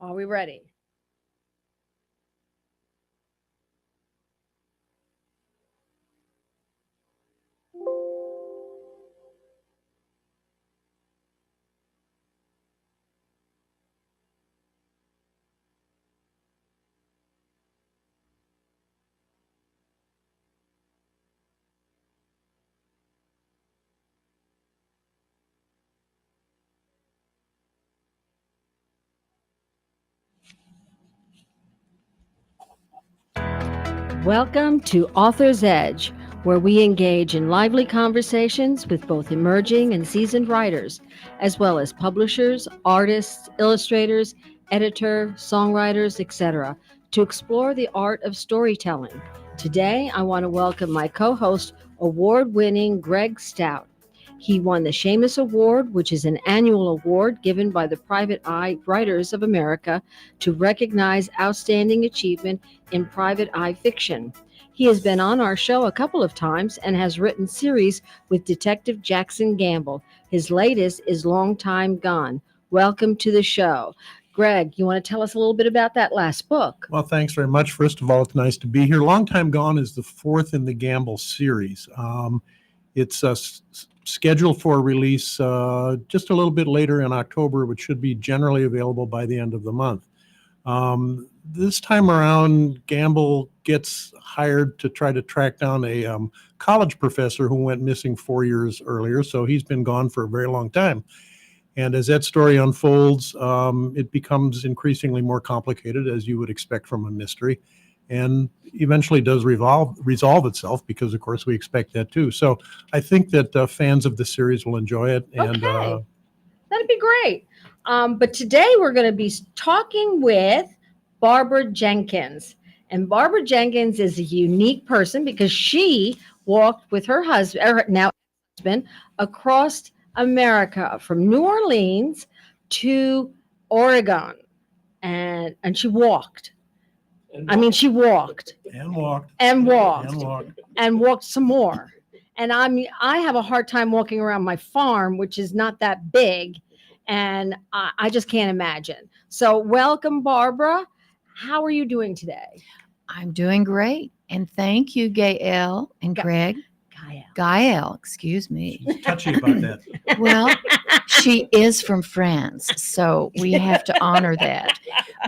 Are we ready? Welcome to Author's Edge, where we engage in lively conversations with both emerging and seasoned writers, as well as publishers, artists, illustrators, editor, songwriters, etc., to explore the art of storytelling. Today, I want to welcome my co-host, award-winning Greg Stout. He won the Seamus Award, which is an annual award given by the Private Eye Writers of America to recognize outstanding achievement in private eye fiction. He has been on our show a couple of times and has written series with Detective Jackson Gamble. His latest is Long Time Gone. Welcome to the show. Greg, you want to tell us a little bit about that last book? Well, thanks very much. First of all, it's nice to be here. Long Time Gone is the fourth in the Gamble series. It's scheduled for release just a little bit later in October, which should be generally available by the end of the month. This time around, Gamble gets hired to try to track down a college professor who went missing 4 years earlier, so he's been gone for a very long time. And as that story unfolds, it becomes increasingly more complicated, as you would expect from a mystery, and eventually does resolve itself, because, of course, we expect that too. So I think that fans of the series will enjoy it. And Okay, that'd be great. But today we're going to be talking with Barbara Jenkins. And Barbara Jenkins is a unique person because she walked with her husband, or now husband, across America from New Orleans to Oregon. And she walked. She walked and walked and walked and walked. and walked some more. And I have a hard time walking around my farm, which is not that big. And I just can't imagine. So welcome, Barbara. How are you doing today? I'm doing great. And thank you, Gail and Greg. Gael, excuse me. Touchy about that. Well, she is from France, so we have to honor that.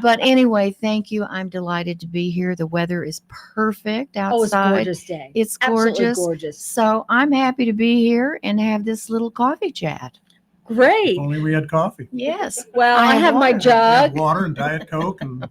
But anyway, thank you. I'm delighted to be here. The weather is perfect outside. Oh, it's a gorgeous day. It's Absolutely gorgeous. gorgeous. So I'm happy to be here and have this little coffee chat. Great. If only we had coffee. Yes. Well, I have my We jug. have water and Diet Coke. And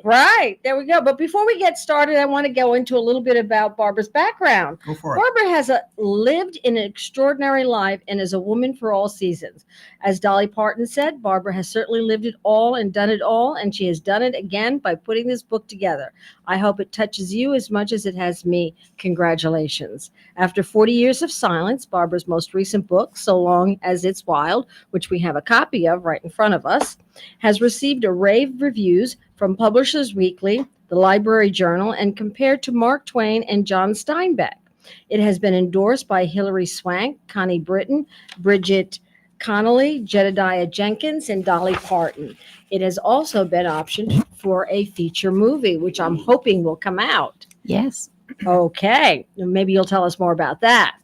Right. There we go. But before we get started, I want to go into a little bit about Barbara's background. go for it. Barbara has lived an extraordinary life and is a woman for all seasons. As Dolly Parton said, Barbara has certainly lived it all and done it all, and she has done it again by putting this book together. I hope it touches you as much as it has me. Congratulations. After 40 years of silence, Barbara's most recent book, So Long as It's Wild, which we have a copy of right in front of us, has received a rave reviews from Publishers Weekly, the Library Journal, and compared to Mark Twain and John Steinbeck. It has been endorsed by Hilary Swank, Connie Britton, Bridget Connolly, Jedediah Jenkins, and Dolly Parton. It has also been optioned for a feature movie, which I'm hoping will come out. Yes. Okay, maybe you'll tell us more about that.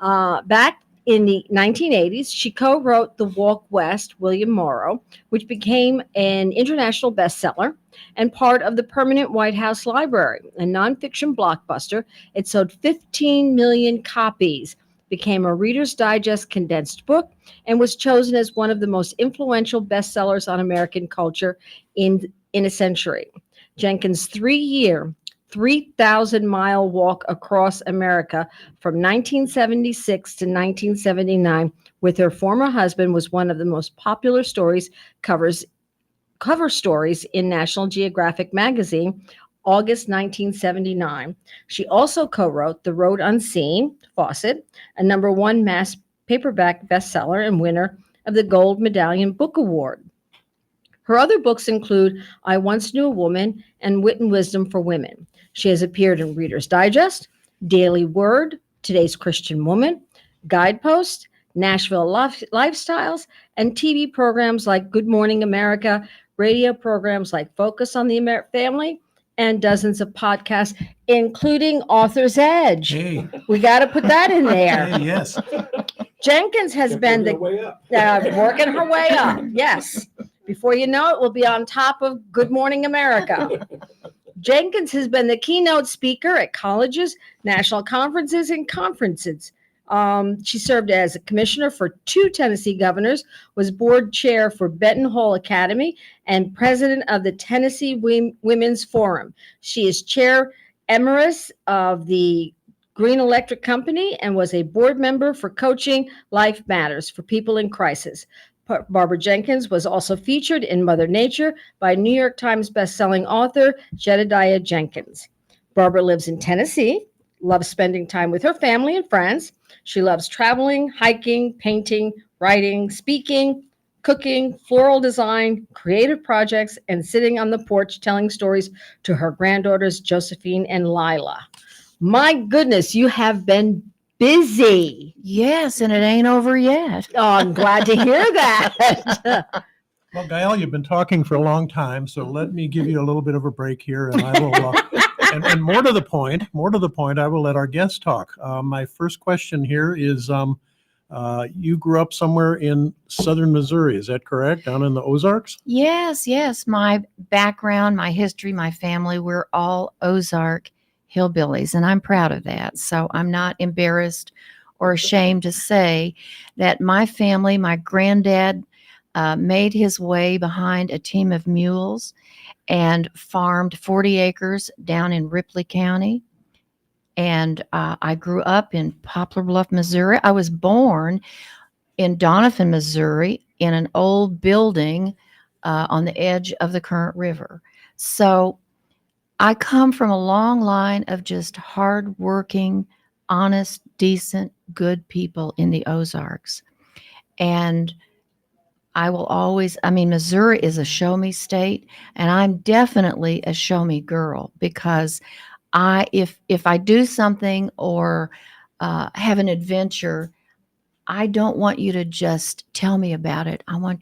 Back in the 1980s, she co-wrote The Walk West, William Morrow, which became an international bestseller and part of the Permanent White House Library, a nonfiction blockbuster. It sold 15 million copies, became a Reader's Digest condensed book, and was chosen as one of the most influential bestsellers on American culture in a century. Jenkins' 3-year, 3,000-mile walk across America from 1976 to 1979 with her former husband was one of the most popular cover stories in National Geographic magazine, August 1979. She also co-wrote The Road Unseen, Fawcett, a #1 mass paperback bestseller and winner of the Gold Medallion Book Award. Her other books include I Once Knew a Woman and Wit and Wisdom for Women. She has appeared in Reader's Digest, Daily Word, Today's Christian Woman, Guidepost, Nashville Lifestyles, and TV programs like Good Morning America, radio programs like Focus on the Family, and dozens of podcasts, including Author's Edge. Hey, We got to put that in there. hey, yes. Jenkins has been way up. working her way up. Yes. Before you know it, we'll be on top of Good Morning America. Jenkins has been the keynote speaker at colleges, national conferences, and conferences. She served as a commissioner for 2 Tennessee governors, was board chair for Benton Hall Academy, and president of the Tennessee Women's Forum. She is chair emeritus of the Green Electric Company and was a board member for Coaching Life Matters for People in Crisis. Barbara Jenkins was also featured in Mother Nature by New York Times bestselling author Jedediah Jenkins. Barbara lives in Tennessee, loves spending time with her family and friends. She loves traveling, hiking, painting, writing, speaking, cooking, floral design, creative projects, and sitting on the porch telling stories to her granddaughters, Josephine and Lila. My goodness, you have been busy. Yes, and it ain't over yet. Oh, I'm glad to hear that. Well, Gail, you've been talking for a long time, so let me give you a little bit of a break here, and I will. And more to the point, I will let our guest talk. My first question here is, you grew up somewhere in southern Missouri, is that correct? Down in the Ozarks? Yes. My background, my history, my family, we're all Ozark hillbillies, and I'm proud of that. So I'm not embarrassed or ashamed to say that my family, my granddad made his way behind a team of mules and farmed 40 acres down in Ripley County. And I grew up in Poplar Bluff, Missouri. I was born in Donovan, Missouri, in an old building on the edge of the Current River. So I come from a long line of just hardworking, honest, decent, good people in the Ozarks. And I will always, Missouri is a show me state, and I'm definitely a show me girl, because if I do something or have an adventure, I don't want you to just tell me about it. I want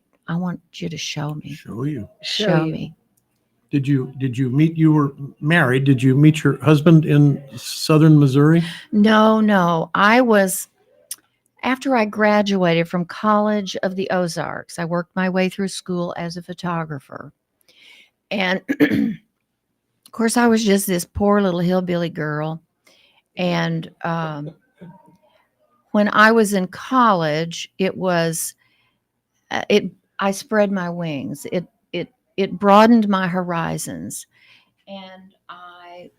you to show me. Show you. Show me. Did you meet, you were married, did you meet your husband in southern Missouri? No. After I graduated from College of the Ozarks, I worked my way through school as a photographer. And of course, I was just this poor little hillbilly girl. And when I was in college, I spread my wings. It broadened my horizons. And I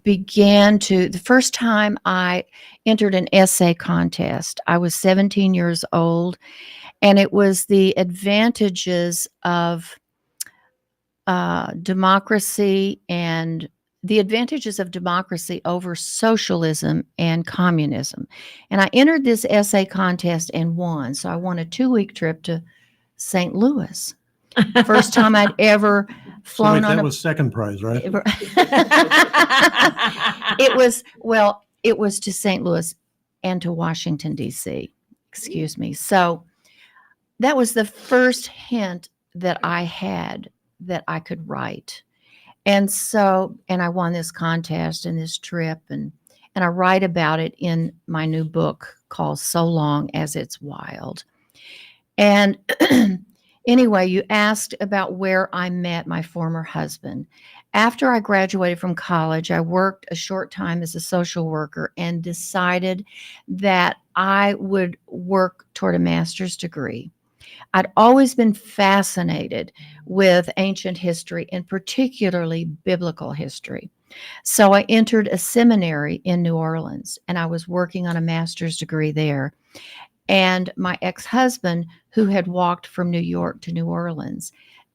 began the first time I entered an essay contest, I was 17 years old, and it was the advantages of democracy over socialism and communism. And I entered this essay contest and won. So I won a 2-week trip to St. Louis. First time I'd ever flown so on that was second prize, right? It was to St. Louis and to Washington, D.C. Excuse me. So that was the first hint that I had that I could write. And I won this contest and this trip, and I write about it in my new book called So Long as It's Wild. And anyway, you asked about where I met my former husband. After I graduated from college, I worked a short time as a social worker and decided that I would work toward a master's degree. I'd always been fascinated with ancient history, and particularly biblical history. So I entered a seminary in New Orleans, and I was working on a master's degree there. And my ex-husband, who had walked from New York to New Orleans,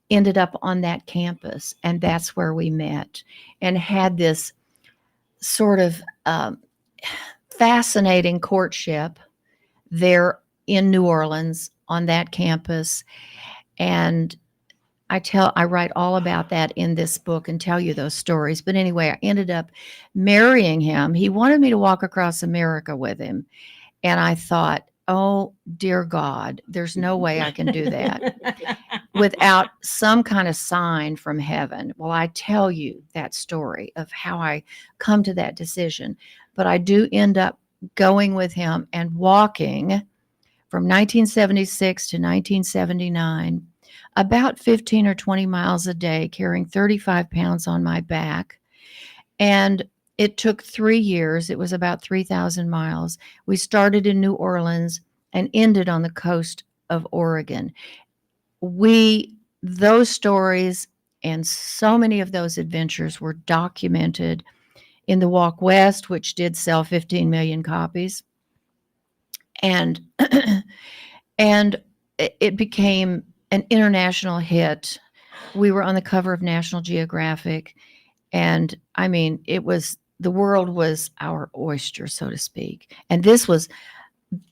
ended up on that campus, and that's where we met and had this sort of fascinating courtship there in New Orleans on that campus. And I write all about that in this book and tell you those stories. But anyway, I ended up marrying him. He wanted me to walk across America with him. And I thought, oh, dear God, there's no way I can do that. without some kind of sign from heaven. Well, I tell you that story of how I come to that decision, but I do end up going with him and walking from 1976 to 1979, about 15 or 20 miles a day, carrying 35 pounds on my back. And it took 3 years. It was about 3,000 miles. We started in New Orleans and ended on the coast of Oregon. Those stories and so many of those adventures were documented in the Walk West, which did sell 15 million copies. And and it became an international hit. We were on the cover of National Geographic, and I mean, the world was our oyster, so to speak. And this was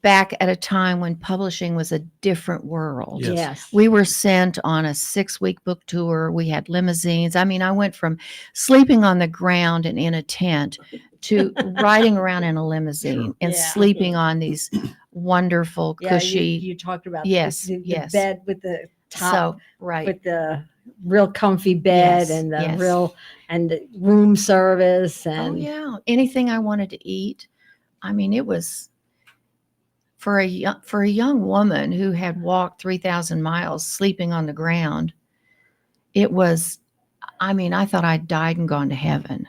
back at a time when publishing was a different world. Yes. Yes. We were sent on a 6-week book tour. We had limousines. I mean, I went from sleeping on the ground and in a tent to riding around in a limousine and Yeah. sleeping on these wonderful, Yeah, cushy. you talked about Yes, the yes. bed with the top, So, right. with the real comfy bed Yes, and the yes. and the room service Oh, and yeah. Anything I wanted to eat. I mean, it was for a young woman who had walked 3,000 miles sleeping on the ground. It was, I mean, I thought I'd died and gone to heaven.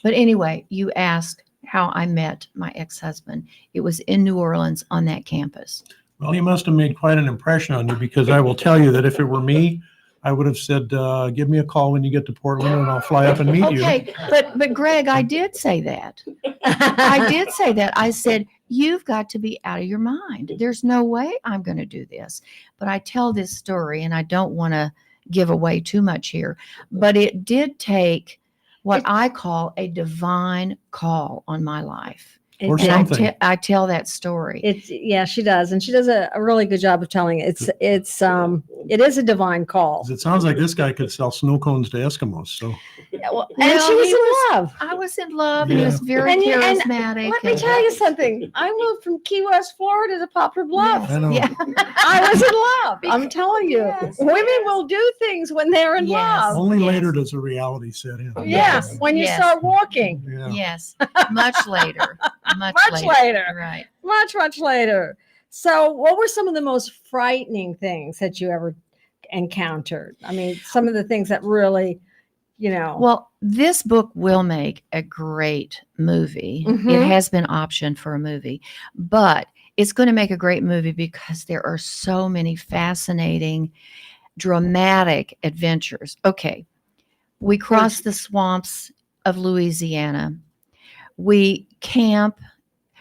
But anyway, you asked how I met my ex-husband. It was in New Orleans on that campus. Well, he must have made quite an impression on you, because I will tell you that if it were me, I would have said, give me a call when you get to Portland and I'll fly up and meet you. Okay, but Greg, I did say that. I did say that. I said, you've got to be out of your mind. There's no way I'm going to do this. But I tell this story, and I don't want to give away too much here, but it did take what I call a divine call on my life. Or It- And something. I tell that story. Yeah, she does, and she does a really good job of telling it. It is a divine call. 'Cause it sounds like this guy could sell snow cones to Eskimos. So Yeah, and Well, she was he in was- love. I was in love, and he was Yeah. very And charismatic. Let me and- tell you something. I moved from Key West, Florida to Poplar Bluff. I know. Yeah. I was in love. I'm telling you, Yes, women yes. will do things when they're in Yes. love. Only Yes. later does the reality set in. Yeah, Yes. when you Yes. start walking. Yeah. Yes, much later. Much Much later. Right. Much later. So, what were some of the most frightening things that you ever encountered? I mean, some of the things that really, Well, this book will make a great movie. It Mhm. has been optioned for a movie, but it's going to make a great movie because there are so many fascinating, dramatic adventures. Okay, we cross the swamps of Louisiana. We camp.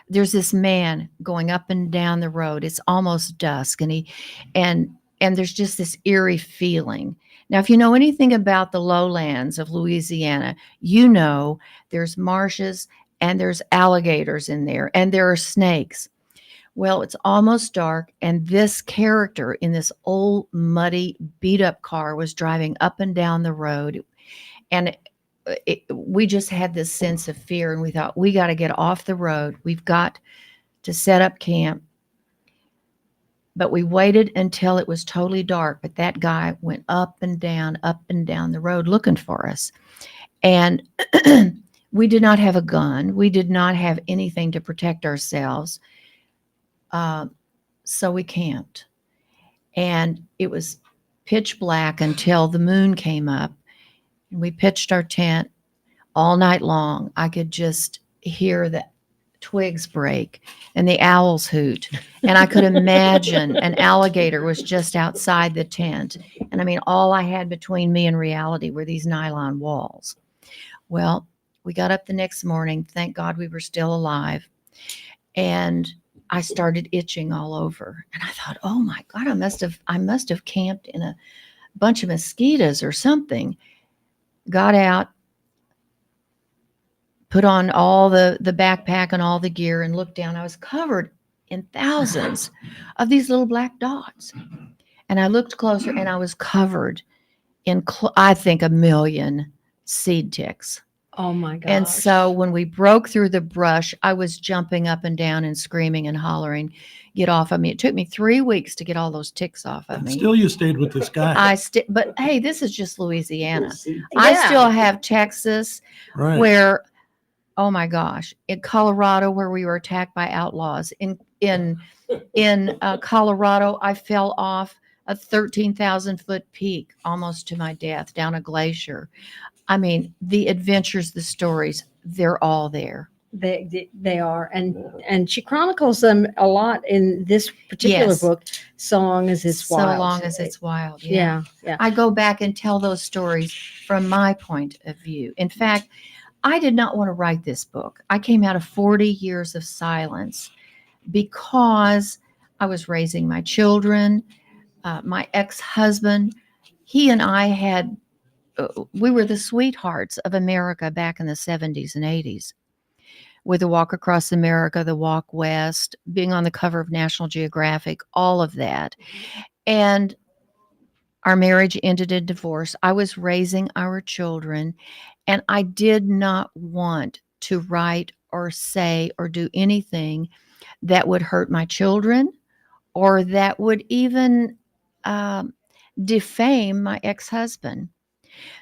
There's this man going up and down the road. It's almost dusk, and there's just this eerie feeling. Now, if you know anything about the lowlands of Louisiana, you know there's marshes and there's alligators in there and there are snakes. Well, it's almost dark, and this character in this old, muddy, beat-up car was driving up and down the road, and we just had this sense of fear, and we thought, we got to get off the road. We've got to set up camp. But we waited until it was totally dark. But that guy went up and down the road looking for us. And we did not have a gun. We did not have anything to protect ourselves. So we camped. And it was pitch black until the moon came up. And we pitched our tent all night long. I could just hear the twigs break and the owls hoot. And I could imagine an alligator was just outside the tent. And I mean, all I had between me and reality were these nylon walls. Well, we got up the next morning. Thank God we were still alive. And I started itching all over. And I thought, oh my God, I must have camped in a bunch of mosquitoes or something. Got out, put on all the backpack and all the gear, and looked down. I was covered in thousands of these little black dots. And I looked closer, and I was covered in, I think, 1 million seed ticks. Oh my gosh. And so when we broke through the brush, I was jumping up and down and screaming and hollering, "Get off of me." It took me 3 weeks to get all those ticks off of And me. still you stayed with this guy. But hey, this is just Louisiana. I Yeah. still have Texas Right. where, oh my gosh, in Colorado where we were attacked by outlaws. In Colorado, I fell off a 13,000-foot peak almost to my death down a glacier. I mean, the adventures, the stories, they're all there. They are, and she chronicles them a lot in this particular Yes. book, So Long as It's So Wild. long as it's wild. Yeah. Yeah. I go back and tell those stories from my point of view. In fact, I did not want to write this book. I came out of 40 years of silence because I was raising my children, my ex-husband. He and I had, we were the sweethearts of America back in the 70s and 80s. With the Walk Across America, the Walk West, being on the cover of National Geographic, all of that. And our marriage ended in divorce. I was raising our children, and I did not want to write or say or do anything that would hurt my children or that would even defame my ex-husband.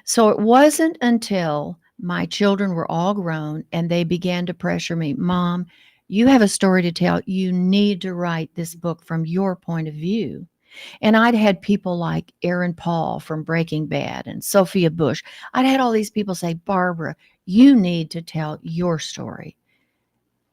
So it wasn't until my children were all grown and they began to pressure me, "Mom, you have a story to tell. You need to write this book from your point of view." And I'd had people like Aaron Paul from Breaking Bad and Sophia Bush. I'd had all these people say, "Barbara, you need to tell your story."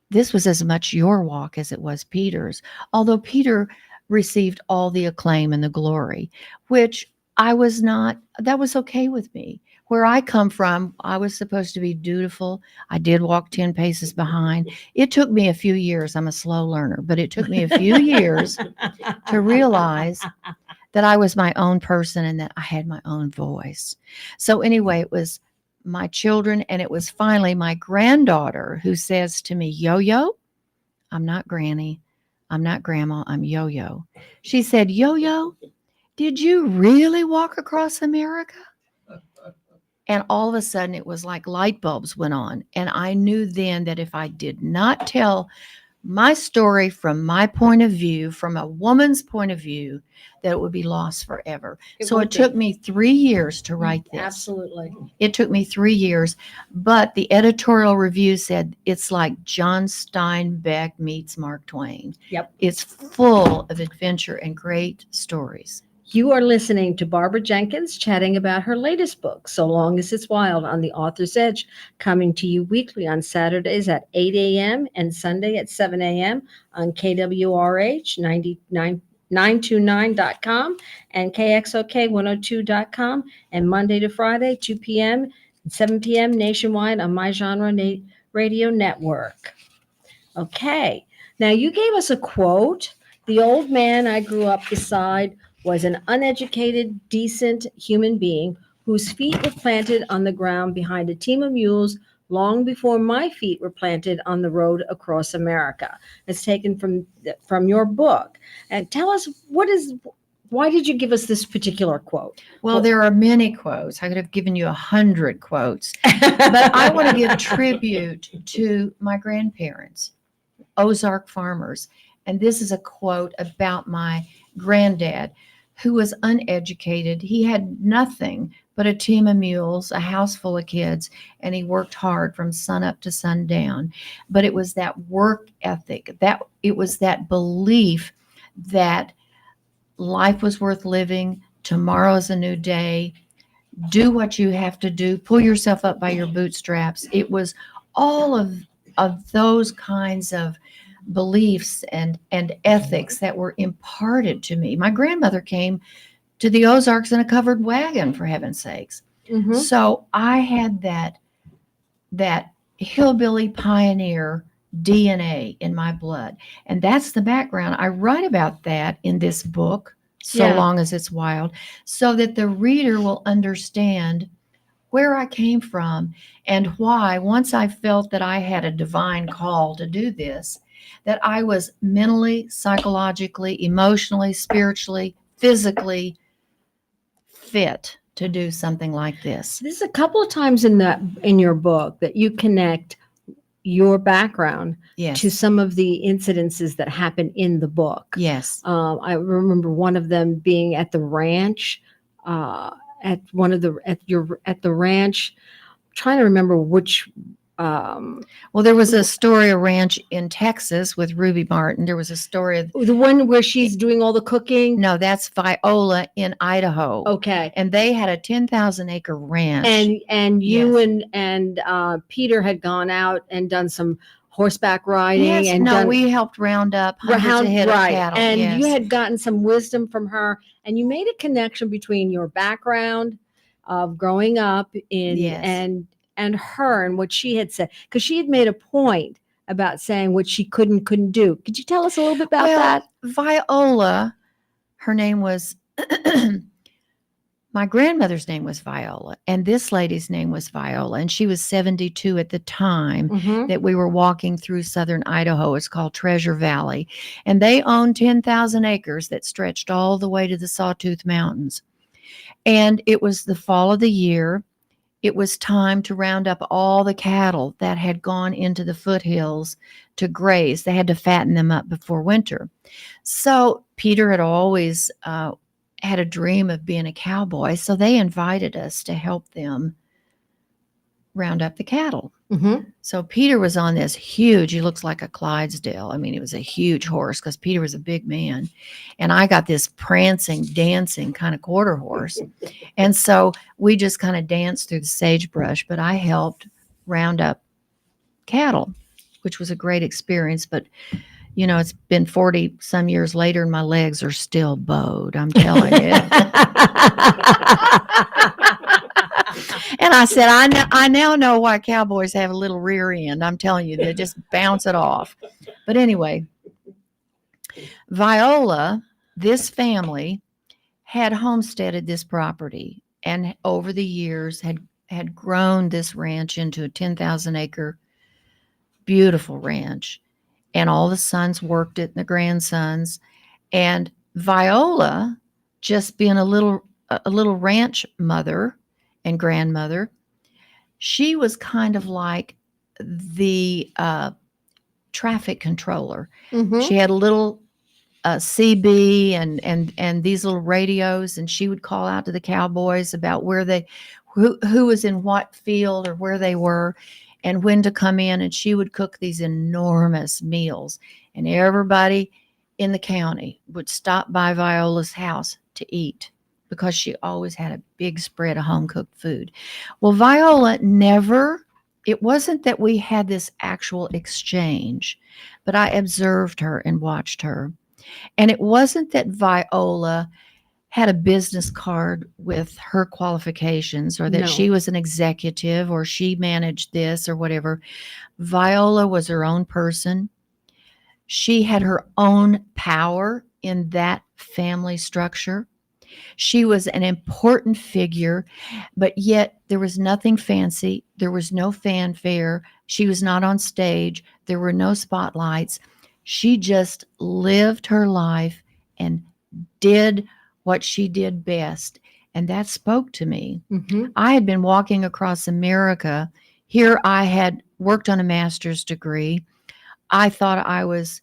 This was as much your walk as it was Peter's, although Peter received all the acclaim and the glory, which I was not, that was okay with me. Where I come from, I was supposed to be dutiful. I did walk 10 paces behind. It took me a few years. I'm a slow learner, but it took me a few years to realize that I was my own person and that I had my own voice. So anyway, it was my children, and it was finally my granddaughter who says to me, "Yo-Yo, I'm not Granny. I'm not Grandma. I'm Yo-Yo." She said, "Yo-Yo, did you really walk across America?" And all of a sudden, it was like light bulbs went on. And I knew then that if I did not tell my story from my point of view, from a woman's point of view, that it would be lost forever. So it took me 3 years to write this. Absolutely. It took me 3 years, but the editorial review said it's like John Steinbeck meets Mark Twain. Yep. It's full of adventure and great stories. You are listening to Barbara Jenkins chatting about her latest book, So Long as It's Wild, on the Author's Edge, coming to you weekly on Saturdays at 8 a.m. and Sunday at 7 a.m. on KWRH 929.com and KXOK 102.com, and Monday to Friday, 2 p.m. and 7 p.m. nationwide on My Genre Radio Network. Okay. Now, you gave us a quote. "The old man I grew up beside was an uneducated, decent human being whose feet were planted on the ground behind a team of mules long before my feet were planted on the road across America." It's taken from your book. And tell us, why did you give us this particular quote? Well, there are many quotes. I could have given you 100 quotes, but I want to give tribute to my grandparents, Ozark farmers. And this is a quote about my granddad, who was uneducated. He had nothing but a team of mules, a house full of kids, and he worked hard from sun up to sundown. But it was that work ethic, that it was that belief that life was worth living, tomorrow is a new day, do what you have to do, pull yourself up by your bootstraps. It was all of those kinds of beliefs and ethics that were imparted to me. My grandmother came to the Ozarks in a covered wagon, for heaven's sakes. Mhm. So I had that hillbilly pioneer DNA in my blood. And that's the background. I write about that in this book, So Yeah. Long as It's Wild, so that the reader will understand where I came from and why, once I felt that I had a divine call to do this, that I was mentally, psychologically, emotionally, spiritually, physically fit to do something like this. This is a couple of times in your book that you connect your background Yes. to some of the incidences that happen in the book. Yes. I remember one of them being at the ranch, at the ranch. I'm trying to remember which. Well, there was a Astoria Ranch in Texas with Ruby Martin. There was a story of The one where she's doing all the cooking. no, that's Viola in Idaho. Okay. And they had a 10,000-acre ranch. And you Yes. and Peter had gone out and done some horseback riding. Yes, and no, done, we helped round up hundreds of head of cattle. And yes. you had gotten some wisdom from her, and you made a connection between your background of growing up in Yes. and her and what she had said, because she had made a point about saying what she couldn't do. Could you tell us a little bit about that? Viola, her name was my grandmother's name was Viola, and this lady's name was Viola, and she was 72 at the time Mhm. that we were walking through southern Idaho. It's called Treasure Valley, and they owned 10,000 acres that stretched all the way to the Sawtooth Mountains. And it was the fall of the year. It was time to round up all the cattle that had gone into the foothills to graze. They had to fatten them up before winter. So Peter had always had a dream of being a cowboy, so they invited us to help them round up the cattle. Mhm. So Peter was on this huge, he looks like a Clydesdale. I mean, it was a huge horse because Peter was a big man. And I got this prancing, dancing kind of quarter horse. And so we just kind of danced through the sagebrush, but I helped round up cattle, which was a great experience. But, you know, it's been 40 some years later and my legs are still bowed, I'm telling you. And I said, I now know why cowboys have a little rear end. I'm telling you, they just bounce it off. But anyway, Viola, this family had homesteaded this property and over the years had grown this ranch into a 10,000-acre beautiful ranch. And all the sons worked it, and the grandsons. And Viola, just being a little ranch mother and grandmother, she was kind of like the traffic controller. Mhm. She had a little CB and these little radios, and she would call out to the cowboys about who was in what field or where they were and when to come in. And she would cook these enormous meals, and everybody in the county would stop by Viola's house to eat because she always had a big spread of home-cooked food. Well, Viola never, it wasn't that we had this actual exchange, but I observed her and watched her. And it wasn't that Viola had a business card with her qualifications or that No. she was an executive or she managed this or whatever. Viola was her own person. She had her own power in that family structure. She was an important figure, but yet there was nothing fancy. There was no fanfare. She was not on stage. There were no spotlights. She just lived her life and did what she did best. And that spoke to me. Mhm. I had been walking across America. Here I had worked on a master's degree. I thought I was,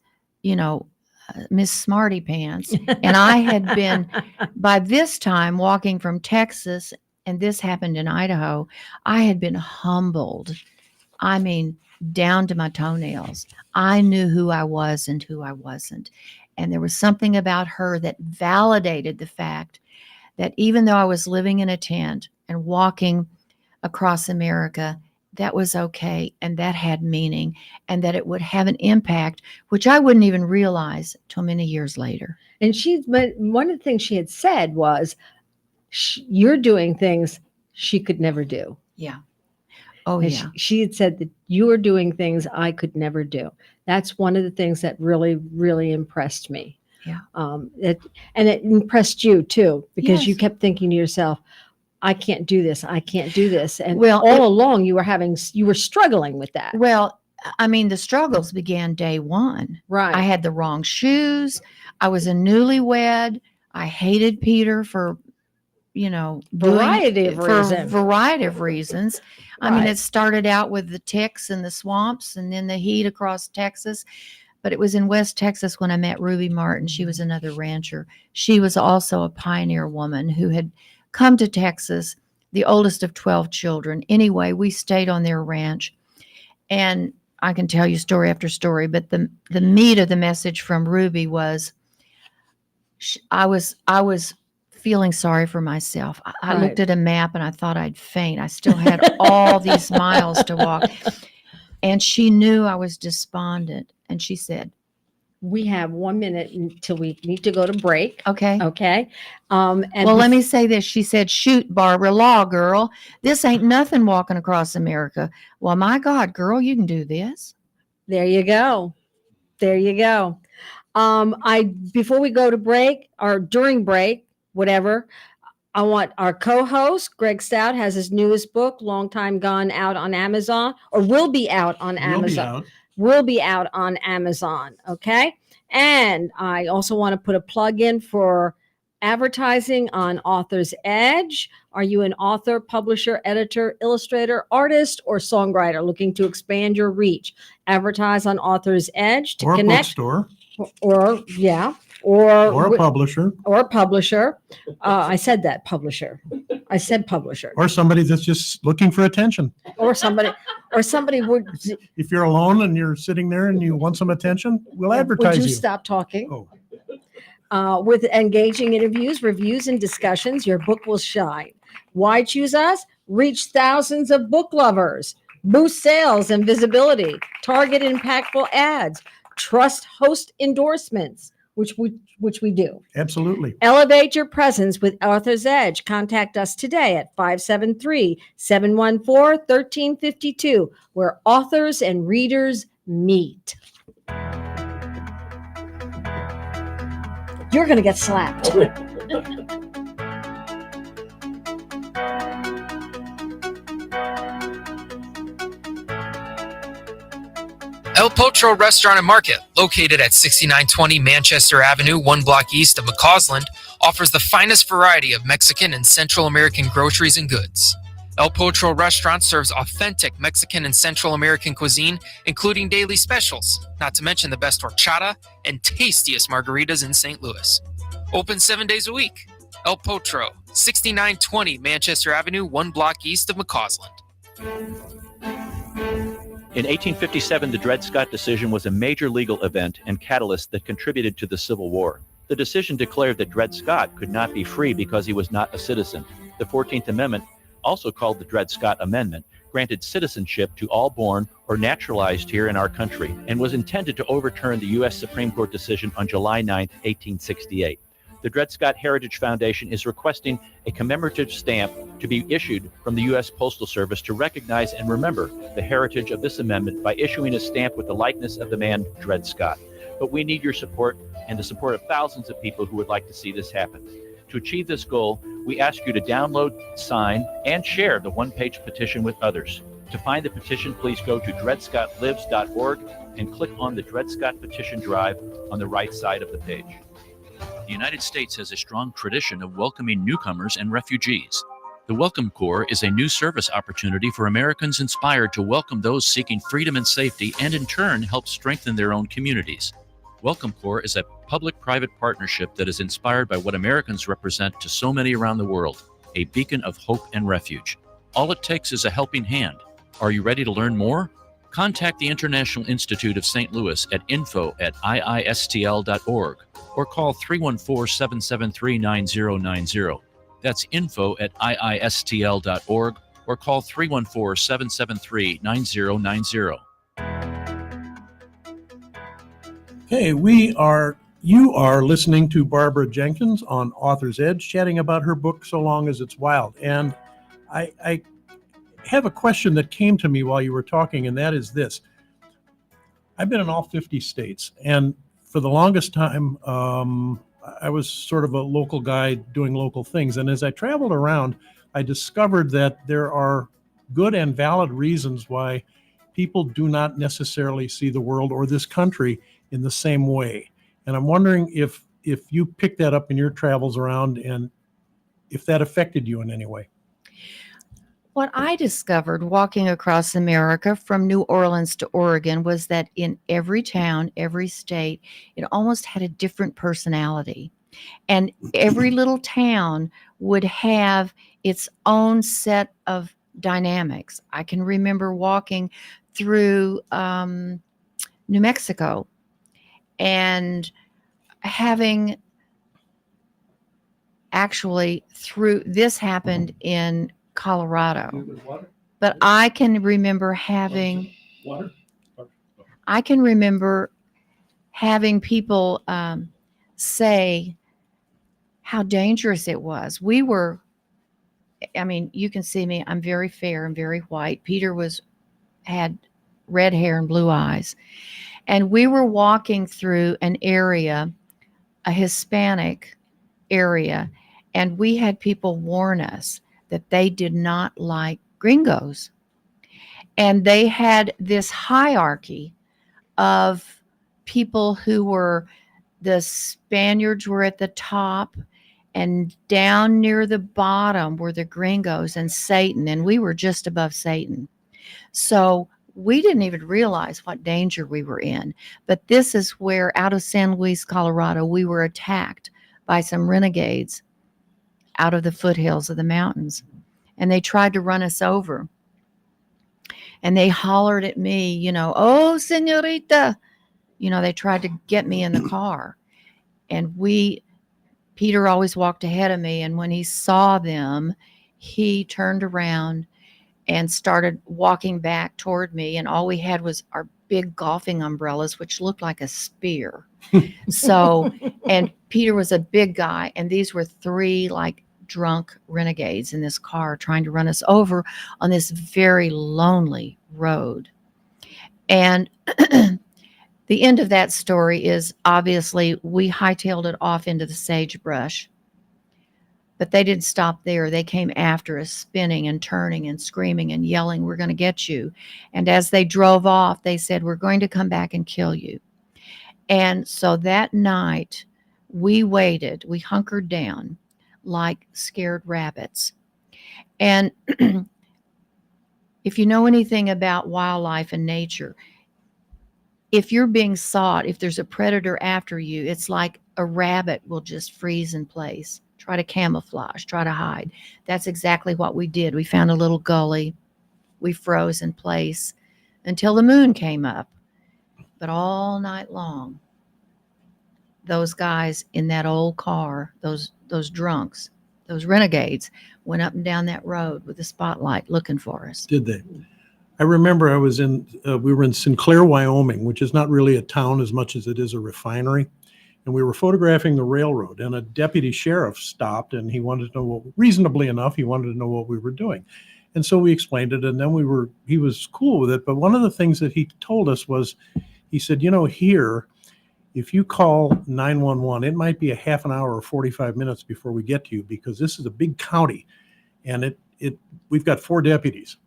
Miss Smarty Pants. And I had been, by this time, walking from Texas, and this happened in Idaho, I had been humbled. I mean, down to my toenails. I knew who I was and who I wasn't. And there was something about her that validated the fact that even though I was living in a tent and walking across America, that was okay, and that had meaning, and that it would have an impact, which I wouldn't even realize till many years later. And but one of the things she had said was, "You're doing things she could never do." Yeah. Oh, And yeah. she had said that you are doing things I could never do. That's one of the things that really, really impressed me. Yeah. And it impressed you too, because Yes. you kept thinking to yourself, I can't do this. I can't do this. And Well, all along you were struggling with that. Well, I mean, the struggles began day one. Right. I had the wrong shoes. I was a newlywed. I hated Peter for Variety of for a reasons. variety of reasons. I mean, Right. it started out with the ticks and the swamps and then the heat across Texas. But it was in West Texas when I met Ruby Martin. She was another rancher. She was also a pioneer woman who had come to Texas, the oldest of 12 children. Anyway, we stayed on their ranch. And I can tell you story after story, but the meat of the message from Ruby was I was feeling sorry for myself. I looked at a map and I thought I'd faint. I still had all these miles to walk. And she knew I was despondent. And she said, We have 1 minute until we need to go to break. okay. Okay. And Well, let me say this. She said, shoot, Barbara, law girl. This ain't nothing walking across America. Well, my God, girl, you can do this. There you go. There you go. Before we go to break or during break, whatever, I want our co-host, Greg Stout, has his newest book, Long Time Gone, out on Amazon, or will be out on Amazon. Will be out on Amazon. Okay. And I also want to put a plug in for advertising on Author's Edge. Are you an author, publisher, editor, illustrator, artist, or songwriter looking to expand your reach? Advertise on Author's Edge to or connect. A bookstore. Or Or a publisher. Or a publisher. I said that, publisher. I said publisher. Or somebody that's just looking for attention. Or somebody would. If you're alone and you're sitting there and you want some attention, we'll advertise Would you you. stop talking? Oh. With engaging interviews, reviews, and discussions, your book will shine. Why choose us? Reach thousands of book lovers. Boost sales and visibility. Target impactful ads. Trust host endorsements, which we do. Absolutely. Elevate your presence with Author's Edge. Contact us today at 573-714-1352, where authors and readers meet. You're going to get slapped. El Potro Restaurant and Market, located at 6920 Manchester Avenue, 1 block east of McCausland, offers the finest variety of Mexican and Central American groceries and goods. El Potro Restaurant serves authentic Mexican and Central American cuisine, including daily specials, not to mention the best horchata and tastiest margaritas in St. Louis. Open 7 days a week. El Potro, 6920 Manchester Avenue, 1 block east of McCausland. In 1857, the Dred Scott decision was a major legal event and catalyst that contributed to the Civil War. The decision declared that Dred Scott could not be free because he was not a citizen. The 14th Amendment, also called the Dred Scott Amendment, granted citizenship to all born or naturalized here in our country and was intended to overturn the U.S. Supreme Court decision on July 9, 1868. The Dred Scott Heritage Foundation is requesting a commemorative stamp to be issued from the U.S. Postal Service to recognize and remember the heritage of this amendment by issuing a stamp with the likeness of the man Dred Scott. But we need your support and the support of thousands of people who would like to see this happen. To achieve this goal, we ask you to download, sign, and share the one-page petition with others. To find the petition, please go to dredscottlives.org and click on the Dred Scott Petition Drive on the right side of the page. The United States has a strong tradition of welcoming newcomers and refugees. The Welcome Corps is a new service opportunity for Americans inspired to welcome those seeking freedom and safety and in turn help strengthen their own communities. Welcome Corps is a public-private partnership that is inspired by what Americans represent to so many around the world, a beacon of hope and refuge. All it takes is a helping hand. Are you ready to learn more? Contact the International Institute of St. Louis at info@iistl.org or call 314-773-9090. That's info@iistl.org or call 314-773-9090. Hey, you are listening to Barbara Jenkins on Author's Edge, chatting about her book, So Long as It's Wild. And I have a question that came to me while you were talking, and that is this. I've been in all 50 states, and for the longest time, I was sort of a local guy doing local things. And as I traveled around, I discovered that there are good and valid reasons why people do not necessarily see the world or this country in the same way. And I'm wondering if you pick that up in your travels around and if that affected you in any way. What I discovered walking across America from New Orleans to Oregon was that in every town, every state, it almost had a different personality. And every little town would have its own set of dynamics. I can remember walking through New Mexico and having this happened in Colorado. But I can remember having people say how dangerous it was. You can see me, I'm very fair and very white. Peter had red hair and blue eyes. And we were walking through an area, a Hispanic area, and we had people warn us that they did not like gringos. And they had this hierarchy of people who were, the Spaniards were at the top, and down near the bottom were the gringos and Satan, and we were just above Satan. So we didn't even realize what danger we were in. But this is where, out of San Luis, Colorado, we were attacked by some renegades out of the foothills of the mountains. And they tried to run us over. And they hollered at me, "Oh, señorita." They tried to get me in the car. And Peter always walked ahead of me. And when he saw them, he turned around and started walking back toward me. And all we had was our big golfing umbrellas, which looked like a spear. And Peter was a big guy. And these were three drunk renegades in this car trying to run us over on this very lonely road. And the end of that story is, obviously, we hightailed it off into the sagebrush. But they didn't stop there. They came after us, spinning and turning and screaming and yelling, "We're going to get you." And as they drove off, they said, "We're going to come back and kill you." And so that night, we waited. We hunkered down like scared rabbits. And if you know anything about wildlife and nature, if you're being sought, if there's a predator after you, it's like a rabbit will just freeze in place, try to camouflage, try to hide. That's exactly what we did. We found a little gully. We froze in place until the moon came up. But all night long, those guys in that old car, those drunks, those renegades, went up and down that road with a spotlight looking for us. Did they? I remember we were in Sinclair, Wyoming, which is not really a town as much as it is a refinery. And we were photographing the railroad, and a deputy sheriff stopped, and he wanted to know reasonably enough, he wanted to know what we were doing. And so we explained it, and then he was cool with it. But one of the things that he told us was, he said, here, if you call 911, it might be a half an hour or 45 minutes before we get to you, because this is a big county, and we've got 4 deputies.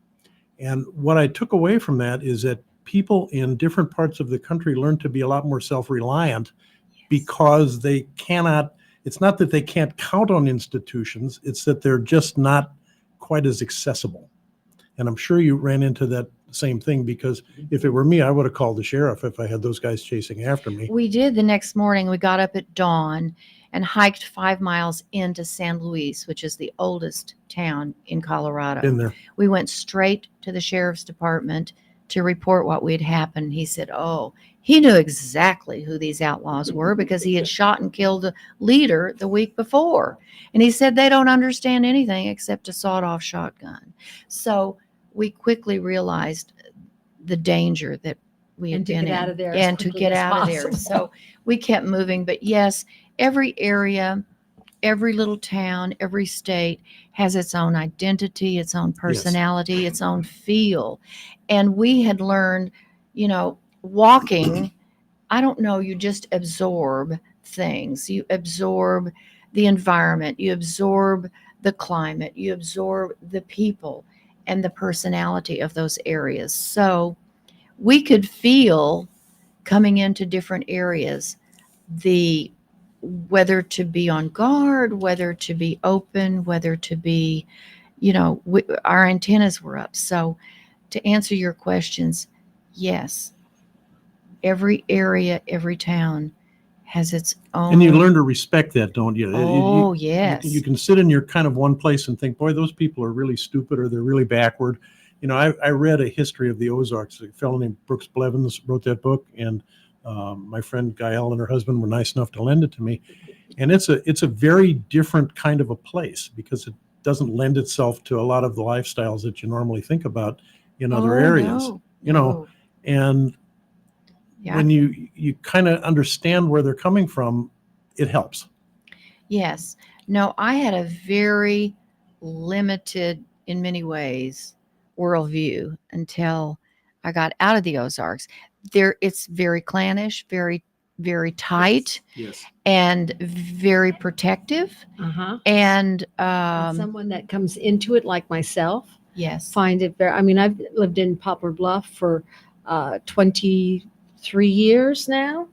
And what I took away from that is that people in different parts of the country learn to be a lot more self-reliant, because it's not that they can't count on institutions, it's that they're just not quite as accessible. And I'm sure you ran into that same thing, because if it were me, I would have called the sheriff if I had those guys chasing after me. We did. The next morning, we got up at dawn and hiked 5 miles into San Luis, which is the oldest town in Colorado. Been there. We went straight to the sheriff's department to report what had happened. He said, he knew exactly who these outlaws were, because he had shot and killed the leader the week before. And he said they don't understand anything except a sawed-off shotgun. So we quickly realized the danger that we had been in. Out of there and to get out of there. So we kept moving. But yes, every area, every little town, every state has its own identity, its own personality, its own feel. And we had learned, walking, I don't know, you just absorb things. You absorb the environment, you absorb the climate, you absorb the people and the personality of those areas. So we could feel, coming into different areas, the whether to be on guard, whether to be open, whether to be, our antennas were up. So to answer your questions, yes, every area, every town has its own. And you learn to respect that, don't you? Oh, You- yes. You can sit in your kind of one place and think, boy, those people are really stupid or they're really backward. I read a history of the Ozarks. A fellow named Brooks Blevins wrote that book, and my friend Gael and her husband were nice enough to lend it to me. And it's a very different kind of a place because it doesn't lend itself to a lot of the lifestyles that you normally think about in other areas. No. And Yeah. when you kind of understand where they're coming from, it helps. Yes. No, I had a very limited, in many ways, worldview until I got out of the Ozarks. It's very clannish, very, very tight, Yes. and very protective. Uh-huh. And Someone that comes into it like myself yes, find it very, I've lived in Poplar Bluff for 23 years now,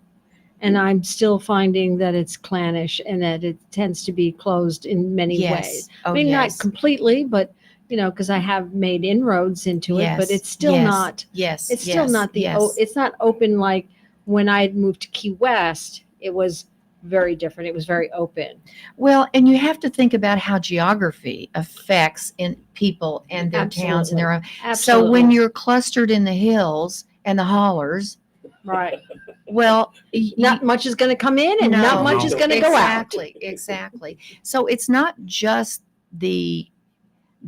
and I'm still finding that it's clannish and that it tends to be closed in many yes. ways. Oh, Not yes. completely, but because I have made inroads into it, but Yes, it's still yes, not. Yes. It's still yes, not yes. it's not open like when I moved to Key West. It was very different. It was very open. Well, and you have to think about how geography affects in people and their towns and their own. Absolutely. So when you're clustered in the hills and the hollers, right, well, not much is going to come in, and No. not much is going to go out. Exactly. So it's not just the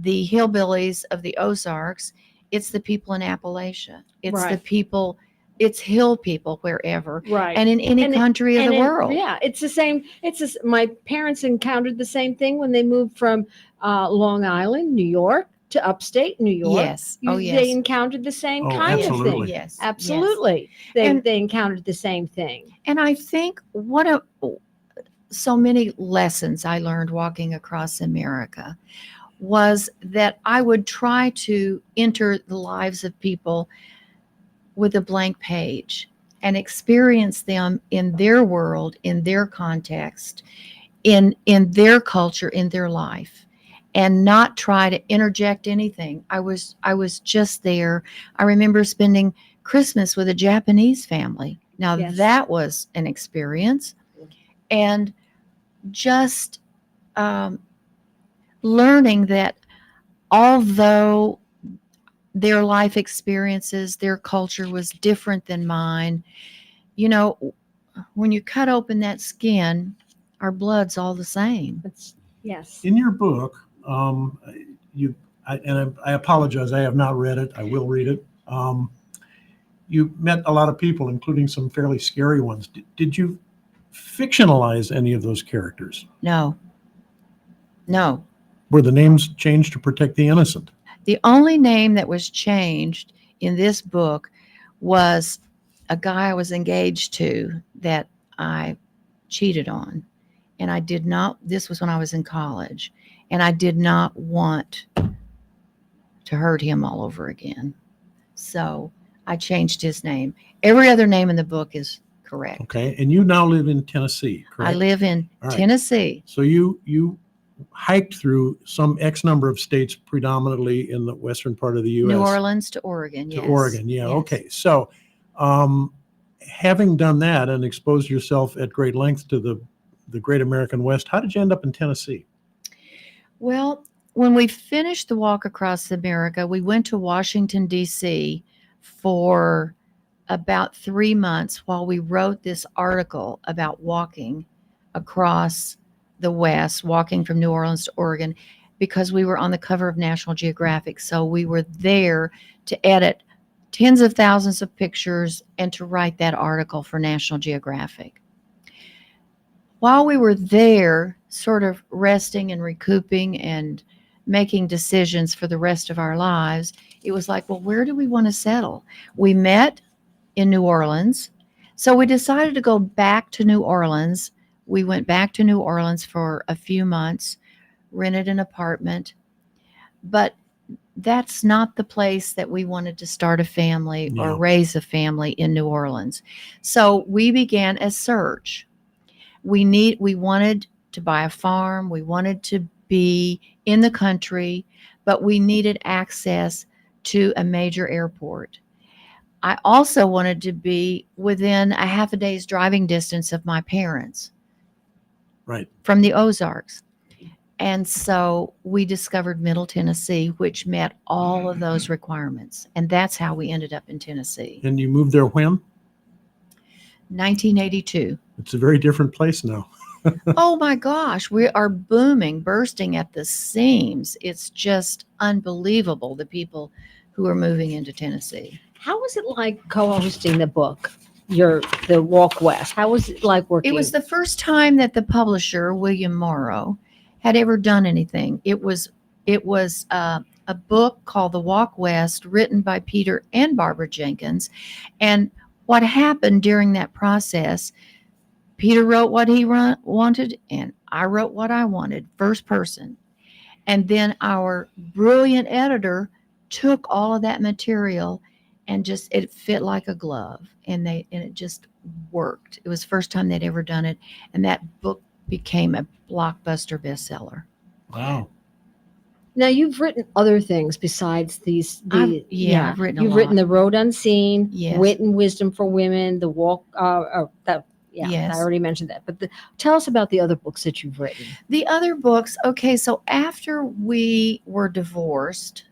hillbillies of the Ozarks. It's the people in Appalachia. It's the Right. people. It's hill people wherever, Right. and in any And country of the world. Yeah, it's the same. My parents encountered the same thing when they moved from Long Island, New York, to upstate New York. Yes. Oh, yes. They encountered the same Oh, kind absolutely. of thing. Yes. Absolutely. And- They encountered the same thing. And I think so many lessons I learned walking across America was that I would try to enter the lives of people with a blank page and experience them in their world, in their context, in their culture, in their life, and not try to interject anything. I was just there. I remember spending Christmas with a Japanese family. Now Yes. that was an experience, and just learning that although their life experiences, their culture was different than mine, when you cut open that skin, our blood's all the same. Yes. In your book, I apologize, I have not read it. I will read it. You met a lot of people, including some fairly scary ones. Did you fictionalize any of those characters? No. Were the names changed to protect the innocent? The only name that was changed in this book was a guy I was engaged to that I cheated on. And I did not, this was when I was in college, and I did not want to hurt him all over again. So I changed his name. Every other name in the book is correct. Okay, and you now live in Tennessee, correct? I live in All right. Tennessee. So you hiked through some X number of states, predominantly in the western part of the U.S. New Orleans to Oregon, To yes. Oregon, yeah. Yes. Okay, so having done that and exposed yourself at great length to the great American West, how did you end up in Tennessee? Well, when we finished the walk across America, we went to Washington, D.C. for about 3 months while we wrote this article about walking across the West, walking from New Orleans to Oregon, because we were on the cover of National Geographic. So we were there to edit tens of thousands of pictures and to write that article for National Geographic. While we were there, sort of resting and recouping and making decisions for the rest of our lives, it was like, well, where do we want to settle? We met in New Orleans. So we decided to go back to New Orleans. We went back to New Orleans for a few months, rented an apartment. But that's not the place that we wanted to start a family or raise a family in New Orleans. So we began a search. we wanted to buy a farm. We wanted to be in the country, but we needed access to a major airport. I also wanted to be within a half a day's driving distance of my parents. Right. From the Ozarks. And so we discovered Middle Tennessee, which met all of those requirements. And that's how we ended up in Tennessee. And you moved there when? 1982. It's a very different place now. Oh my gosh, we are booming, bursting at the seams. It's just unbelievable, the people who are moving into Tennessee. How was it like co-hosting the book, the Walk West? How was it like working? It was the first time that the publisher, William Morrow, had ever done anything. It was a book called The Walk West, written by Peter and Barbara Jenkins. And what happened during that process, Peter wrote what he wanted, and I wrote what I wanted, first person. And then our brilliant editor took all of that material and just, it fit like a glove. And it just worked. It was the first time they'd ever done it. And that book became a blockbuster bestseller. Wow. Now you've written other things besides these. I've written a You've lot. written The Road Unseen, Yes. Wit and Wisdom for Women, The Walk. Yes. I already mentioned that. But tell us about the other books that you've written. The other books, okay, so after we were divorced,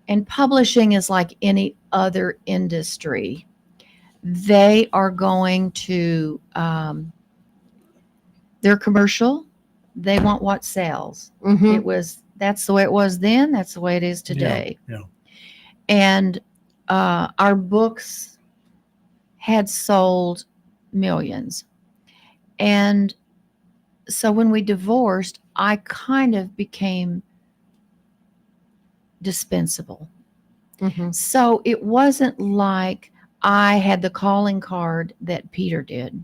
and publishing is like any other industry, they are going to, they're commercial. They want what sells. Mm-hmm. That's the way it was then. That's the way it is today. Yeah. And our books had sold millions. And so when we divorced, I kind of became dispensable. Mm-hmm. So it wasn't like I had the calling card that Peter did.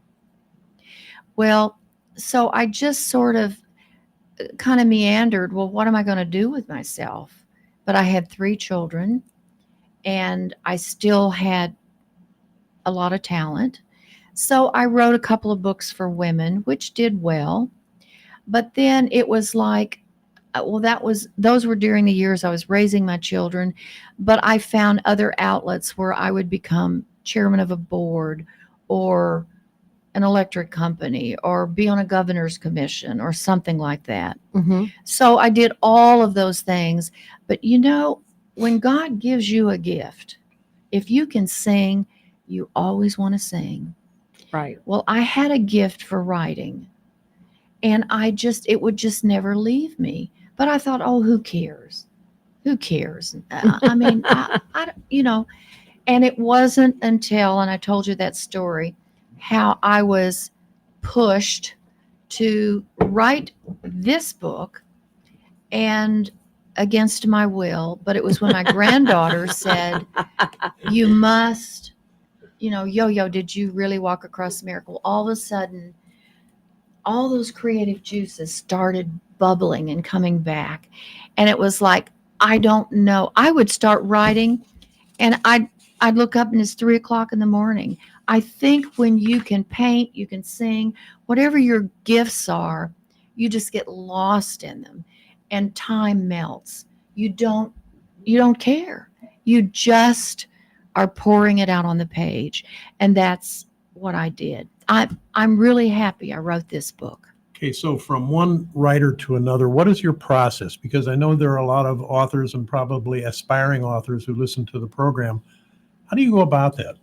Well, so I just sort of kind of meandered. Well, what am I going to do with myself? But I had 3 children, and I still had a lot of talent. So I wrote a couple of books for women, which did well. But then it was like, those were during the years I was raising my children. But I found other outlets where I would become chairman of a board, or an electric company, or be on a governor's commission, or something like that. Mm-hmm. So I did all of those things. But when God gives you a gift, if you can sing, you always want to sing. Right. Well, I had a gift for writing, and it would just never leave me. But I thought, oh, who cares? Who cares? I mean, and it wasn't until, and I told you that story, how I was pushed to write this book, and against my will, but it was when my granddaughter said, you must, Yo-Yo, did you really walk across the miracle? All of a sudden, all those creative juices started bubbling and coming back. And it was like, I don't know. I would start writing, and I'd look up, and it's 3:00 in the morning. I think when you can paint, you can sing, whatever your gifts are, you just get lost in them, and time melts. You don't care. You just are pouring it out on the page. And that's what I did. I'm really happy I wrote this book. Okay, so from one writer to another, what is your process? Because I know there are a lot of authors, and probably aspiring authors, who listen to the program. How do you go about that?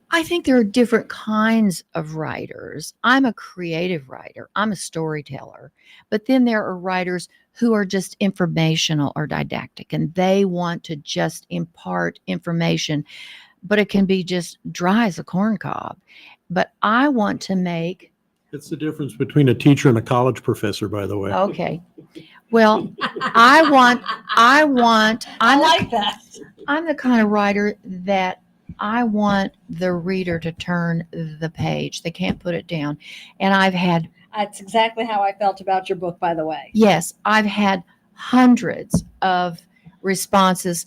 I think there are different kinds of writers. I'm a creative writer. I'm a storyteller. But then there are writers who are just informational or didactic, and they want to just impart information, but it can be just dry as a corn cob. But I want to make... It's the difference between a teacher and a college professor, by the way. Okay. Well, I like that. I'm the kind of writer that I want the reader to turn the page. They can't put it down. And That's exactly how I felt about your book, by the way. Yes, I've had hundreds of responses.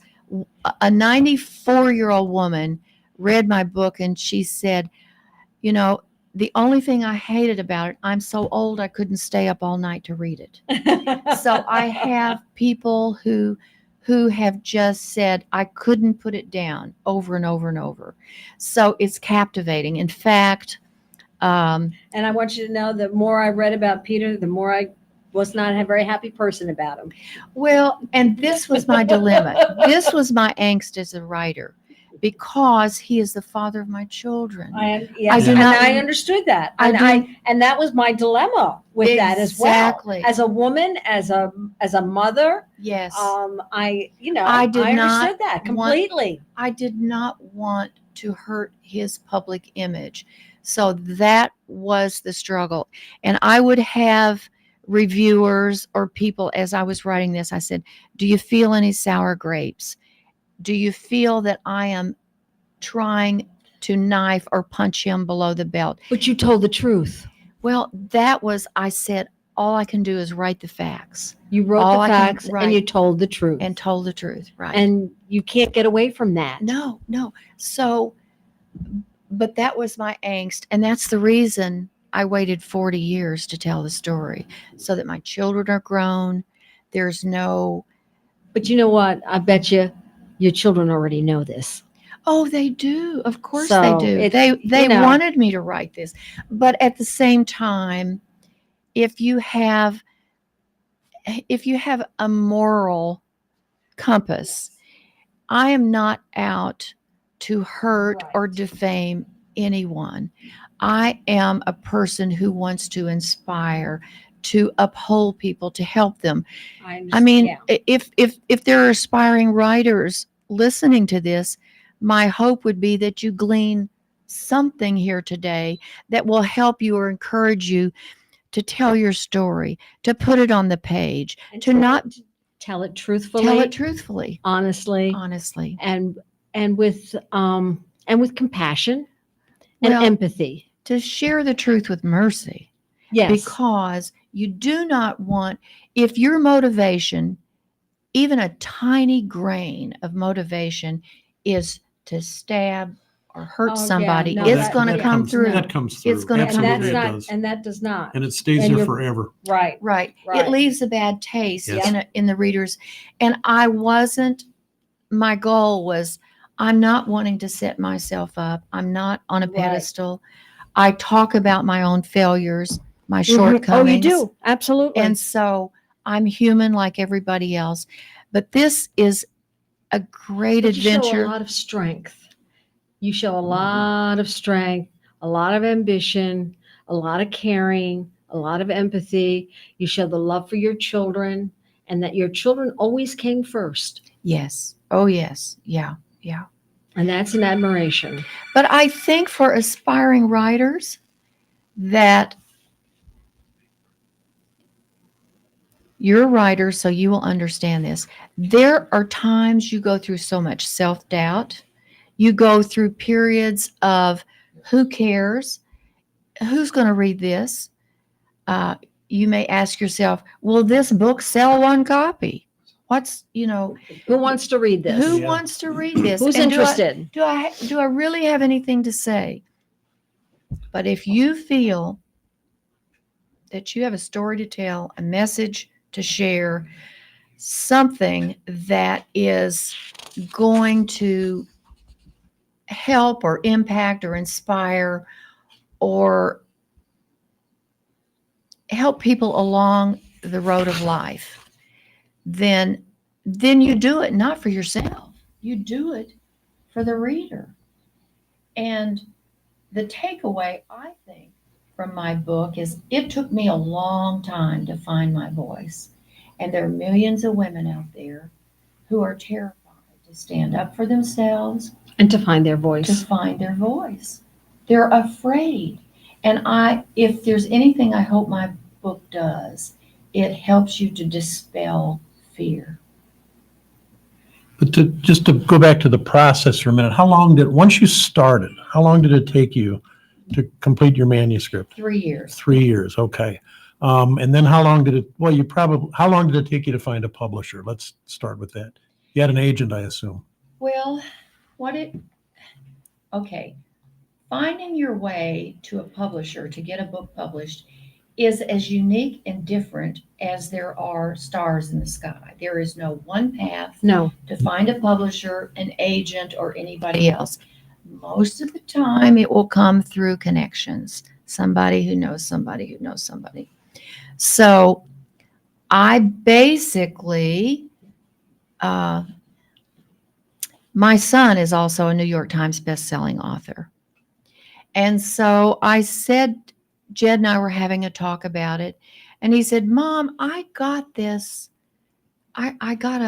A 94-year-old woman read my book, and she said, the only thing I hated about it, I'm so old I couldn't stay up all night to read it. So I have people who have just said I couldn't put it down over and over and over. So it's captivating. In fact, And I want you to know, the more I read about Peter, the more I was not a very happy person about him. well, and this was my dilemma. This was my angst as a writer, because he is the father of my children. Yes, do and not- I understood that, I and do- and that was my dilemma with that as well. Exactly. As a woman, as a mother, Yes. I I did I not understood that want- completely. I did not want to hurt his public image. So that was the struggle. And I would have reviewers or people, as I was writing this, I said, do you feel any sour grapes? Do you feel that I am trying to knife or punch him below the belt? But you told the truth. Well, I said, all I can do is write the facts You wrote All the I can facts and write- you told the truth. and told the truth. Right. And you can't get away from that. No. So, but that was my angst. And that's the reason I waited 40 years to tell the story, so that my children are grown. There's no, But you know what? I bet you your children already know this. oh, they do. Of course So they do. it's, They you know. wanted me to write this. But at the same time, if you have a moral compass, I am not out to hurt or Right. defame anyone. I am a person who wants to inspire, to uphold people, to help them. I mean, if there are aspiring writers listening to this, my hope would be that you glean something here today that will help you or encourage you to tell your story, to put it on the page, And to not tell it truthfully, tell it truthfully, honestly, honestly. and with compassion and Well, empathy. to share the truth with mercy, Yes. because you do not want, if your motivation, even a tiny grain of motivation, is to stab or hurt Oh, yeah, somebody, no, it's that- going to yeah, come through. That comes through. It's gonna come and Absolutely, that's through. it not, does. and that does not. And it stays and there you're- forever. Right. Right. It leaves a bad taste Yes. in the readers. And my goal was, I'm not wanting to set myself up. I'm not on a Right. pedestal. I talk about my own failures, my Oh, shortcomings. you do. Absolutely. And so I'm human like everybody else. But this is a great But you show adventure. a lot of strength. You show a lot of strength, a lot of ambition, a lot of caring, a lot of empathy. You show the love for your children, and that your children always came first. Yes. Oh, yes. Yeah. Yeah. And that's an admiration. But I think for aspiring writers that you're a writer, so you will understand this. There are times you go through so much self-doubt. You go through periods of who cares? Who's going to read this? You may ask yourself, will this book sell one copy? Who wants to read this? Who Yeah. wants to read this? Who's And interested? do I really have anything to say? But if you feel that you have a story to tell, a message to share, something that is going to help or impact or inspire or help people along the road of life, then you do it not for yourself. You do it for the reader. And the takeaway, I think, from my book is it took me a long time to find my voice. And there are millions of women out there who are terrified to stand up for themselves, And to find their to voice. find their voice. They're afraid. And if there's anything I hope my book does, it helps you to dispel fear. But just to go back to the process for a minute, once you started, how long did it take you to complete your manuscript? 3 years. 3 years, okay. And then how long did it take you to find a publisher? Let's start with that. You had an agent, I assume. Well, okay. finding your way to a publisher to get a book published is as unique and different as there are stars in the sky. There is no one path No. to find a publisher, an agent, or anybody else. Most of the time, it will come through connections, somebody who knows somebody who knows somebody. So I basically, my son is also a New York Times bestselling author. And so I said, Jed and I were having a talk about it. And he said, Mom, I got this. I got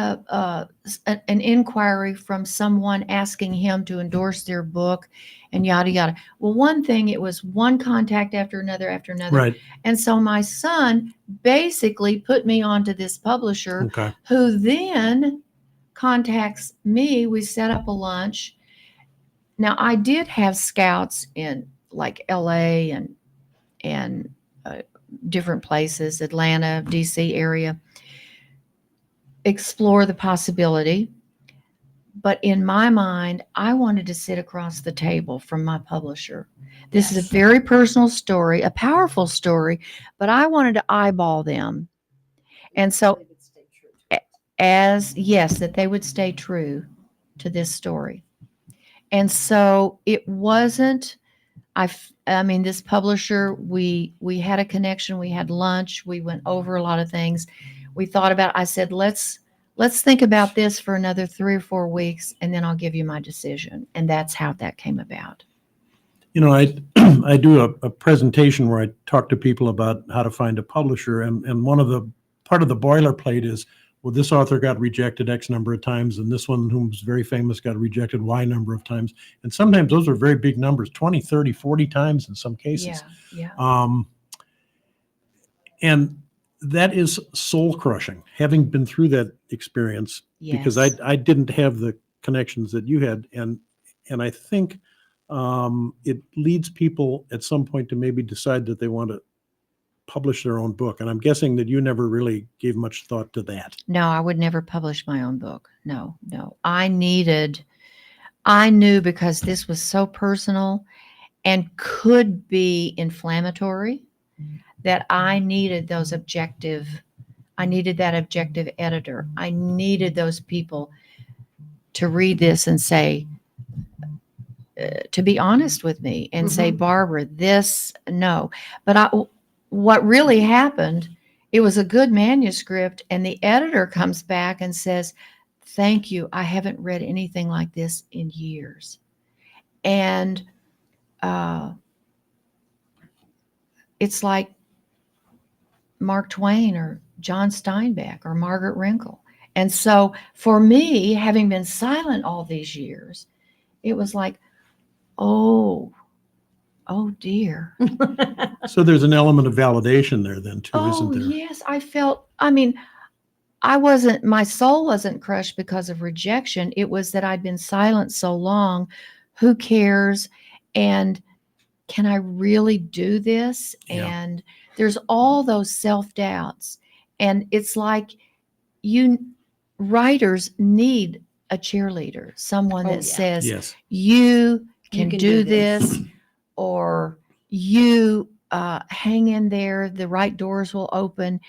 an inquiry from someone asking him to endorse their book and yada, yada. Well, one thing, it was one contact after another. Right. And so my son basically put me onto this publisher Okay. who then contacts me. We set up a lunch. Now, I did have scouts in like LA and different places, Atlanta, DC area, explore the possibility. But in my mind, I wanted to sit across the table from my publisher. This is a very personal story, a powerful story, but I wanted to eyeball them. And so that they would stay true to this story. And so it wasn't, I mean, this publisher, we had a connection, we had lunch, we went over a lot of things. We thought about, I said, let's think about this for another 3 or 4 weeks, and then I'll give you my decision. And that's how that came about. You know, I do a presentation where I talk to people about how to find a publisher, and part of the boilerplate is, well, this author got rejected X number of times, and this one, who's very famous, got rejected Y number of times. And sometimes those are very big numbers, 20, 30, 40 times in some cases. Yeah. And that is soul crushing, having been through that experience, because I didn't have the connections that you had. And I think it leads people at some point to maybe decide that they want to publish their own book. And I'm guessing that you never really gave much thought to that. No, I would never publish my own book. No. I knew, because this was so personal and could be inflammatory, that I needed that objective editor. I needed those people to read this and say, to be honest with me and say, Barbara, no. But what really happened, it was a good manuscript, and the editor comes back and says, thank you. I haven't read anything like this in years. And it's like Mark Twain or John Steinbeck or Margaret Rinkle. And so for me, having been silent all these years, it was like, oh dear. So there's an element of validation there then too, isn't there? Yes, I felt, my soul wasn't crushed because of rejection. It was that I'd been silent so long. Who cares? And can I really do this? Yeah. And there's all those self-doubts. And it's like writers need a cheerleader, someone that says, yes, you can do this, or you hang in there, the right doors will open.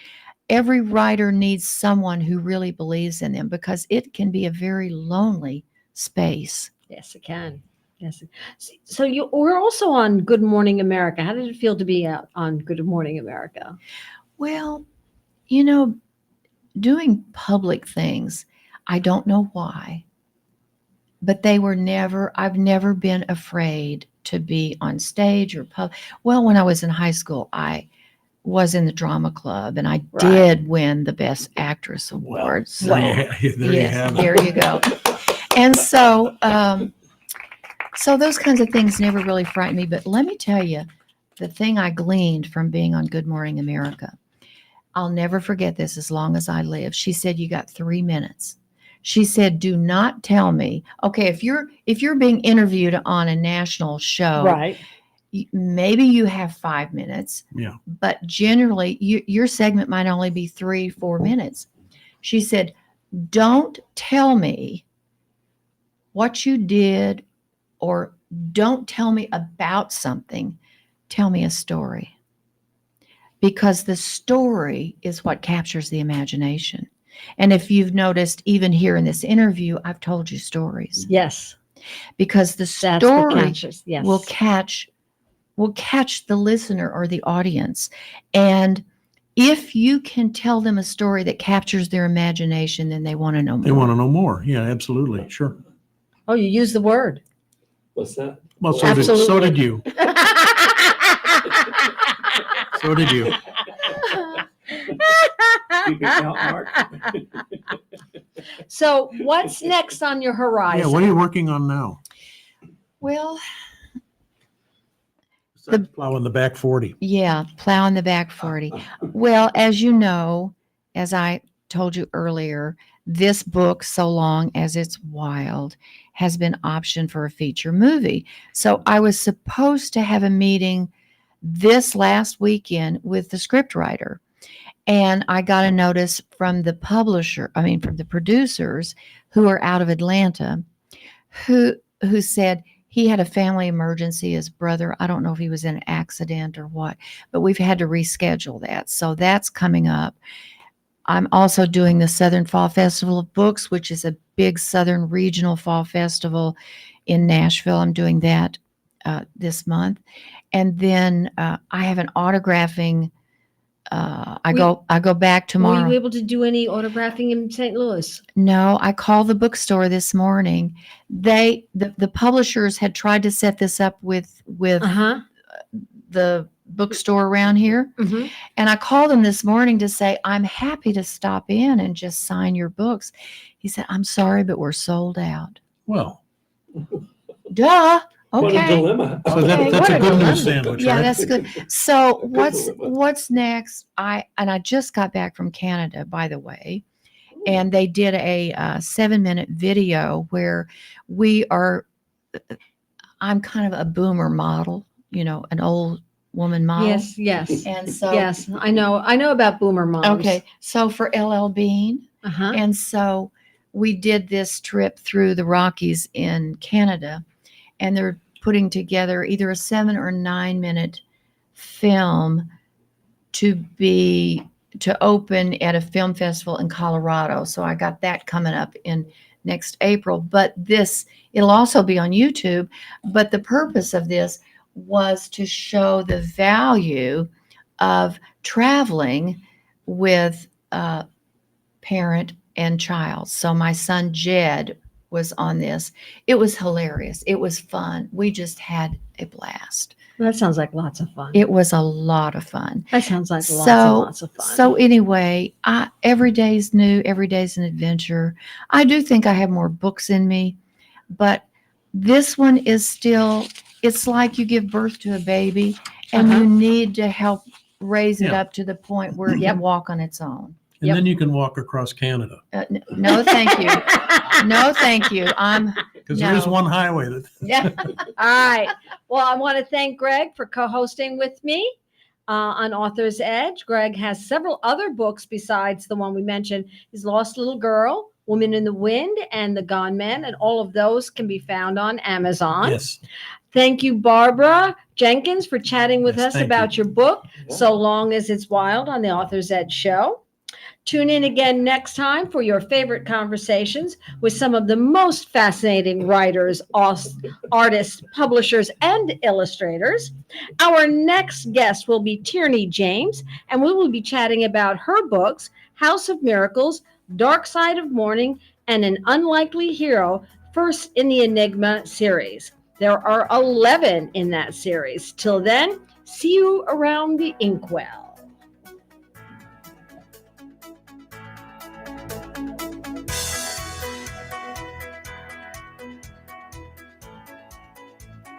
Every writer needs someone who really believes in them, because it can be a very lonely space. Yes, it can. Yes. So we're also on Good Morning America. How did it feel to be on Good Morning America? Well, doing public things, I don't know why, but I've never been afraid to be on stage or Well, when I was in high school, I was in the drama club, and I did win the Best Actress award. There you have it. There you go. And so, so those kinds of things never really frightened me. But let me tell you, the thing I gleaned from being on Good Morning America, I'll never forget this as long as I live. She said, you got 3 minutes. She said, do not tell me. Okay, if you're being interviewed on a national show, Right. Maybe you have 5 minutes. Yeah. But generally, your segment might only be 3-4 minutes. She said, don't tell me what you did, or don't tell me about something, tell me a story. Because the story is what captures the imagination. And if you've noticed, even here in this interview, I've told you stories. Yes. Because the That's what story catches. Yes. will catch the listener or the audience. And if you can tell them a story that captures their imagination, then they want to know more. They want to know more. Yeah, absolutely. Sure. Oh, you use the word. What's that? Well, so Absolutely. did you. So did you. Keep it count, Mark. So what's next on your horizon? Yeah, what are you working on now? Well, Besides plowing the back 40. yeah, plowing the back 40. Well, as you know, as I told you earlier, this book, So Long as It's Wild, has been optioned for a feature movie. So I was supposed to have a meeting this last weekend with the scriptwriter. And I got a notice from the from the producers who are out of Atlanta, who said he had a family emergency. His brother, I don't know if he was in an accident or what, but we've had to reschedule that. So that's coming up. I'm also doing the Southern Fall Festival of Books, which is a big Southern regional fall festival in Nashville. I'm doing that this month. And then I have an autographing. I go back tomorrow. Were you able to do any autographing in St. Louis? No, I called the bookstore this morning. The publishers had tried to set this up with Uh-huh. the bookstore around here. Mm-hmm. And I called him this morning to say, I'm happy to stop in and just sign your books. He said, I'm sorry, but we're sold out. Well, Duh. What a Okay. dilemma. so Okay, that's what a a good dilemma. news sandwich, Yeah, right? that's good. So Good what's next? I just got back from Canada, by the way, and they did a 7-minute video where I'm kind of a boomer model, an old woman model. Yes, yes. And so Yes, I know about boomer moms. okay, so for LL Bean, Uh-huh. and so we did this trip through the Rockies in Canada, and they're putting together either a 7 or 9-minute film to open at a film festival in Colorado. So I got that coming up in next April. But it'll also be on YouTube. But the purpose of this was to show the value of traveling with parent and child. So my son Jed was on this. It was hilarious. It was fun. We just had a blast. Well, that sounds like lots of fun. It was a lot of fun. That sounds like lots and lots of fun. So anyway, every day's new. Every day's an adventure. I do think I have more books in me, but this one is still, it's like you give birth to a baby and Uh-huh. you need to help raise it Yeah. up to the point where it Yep. can walk on its own. And Yep. then you can walk across Canada No, thank you. No, thank you. because there is No. one highway that Yeah. All right. Well, I want to thank Greg for co-hosting with me on Author's Edge. Greg has several other books besides the one we mentioned. His Lost Little Girl, Woman in the Wind, and The Gone Man, and all of those can be found on Amazon. yes. Thank you, Barbara Jenkins, for chatting with Yes, us thank about your book, So Long as It's Wild, on the Author's Edge show. Tune in again next time for your favorite conversations with some of the most fascinating writers, artists, publishers, and illustrators. Our next guest will be Tierney James, and we will be chatting about her books, House of Miracles, Dark Side of Mourning, and An Unlikely Hero, first in the Enigma series. There are 11 in that series. Till then, see you around the inkwell.